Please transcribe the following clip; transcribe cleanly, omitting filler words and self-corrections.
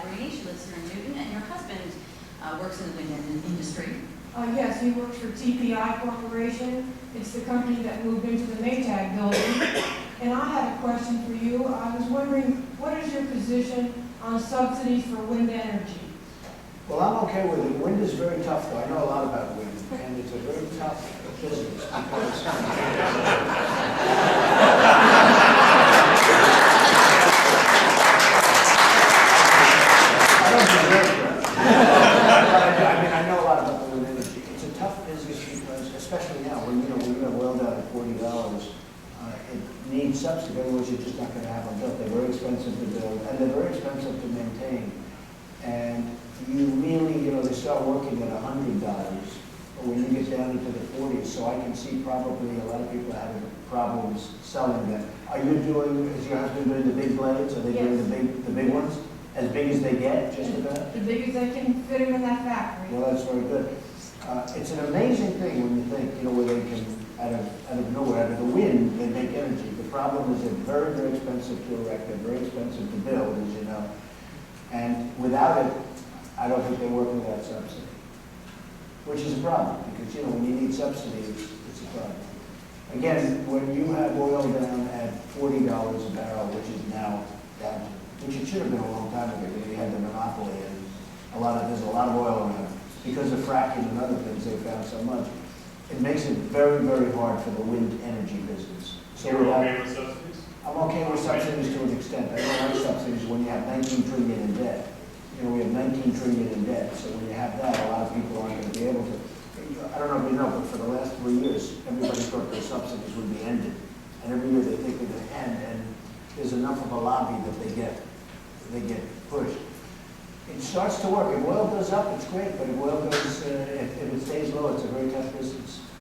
Cabrini. She lives here in Newton, and your husband works in the wind industry. Yes, he works for TPI Corporation. It's the company that moved into the Maytag building. And I had a question for you. I was wondering, what is your position on subsidies for wind energy? Well, I'm okay with it. Wind is very tough, though. I know a lot about wind, and it's a very tough business because I don't deserve that. I mean, I know a lot about the wind industry. It's a tough business because, especially now, when we have oil down at $40, it needs subsidy. Otherwise, you're just not going to have them built. They're very expensive to build, and they're very expensive to maintain. And you really, they start working at $100, but when you get down into the 40s, so I can see probably a lot of people having problems selling them. Are you doing, is your husband doing the big blades? Are they doing the big ones? As big as they get, just about? The big as they can fit them in that factory. Well, that's very good. It's an amazing thing when you think, where they can, out of nowhere, out of the wind, they make energy. The problem is they're very, very expensive to erect, they're very expensive to build, as you know. And without it, I don't think they work without subsidy, which is a problem, because, when you need subsidy, it's a problem. Again, when you have oil down at $40 a barrel, which is now down, which it should have been a long time ago, they had the monopoly, and there's a lot of oil around. Because of fracking and other things, they found so much. It makes it very, very hard for the wind energy business. So You're okay with subsidies? I'm okay with subsidies to an extent. I don't like subsidies when you have 19 trillion in debt. We have 19 trillion in debt, so when you have that, a lot of people aren't going to be able to. I don't know if you know, but for the last 3 years, everybody thought their subsidies would be ended. And every year they think they're going to end, and there's enough of a lobby that they get pushed. It starts to work. If oil goes up, it's great, but if oil goes, if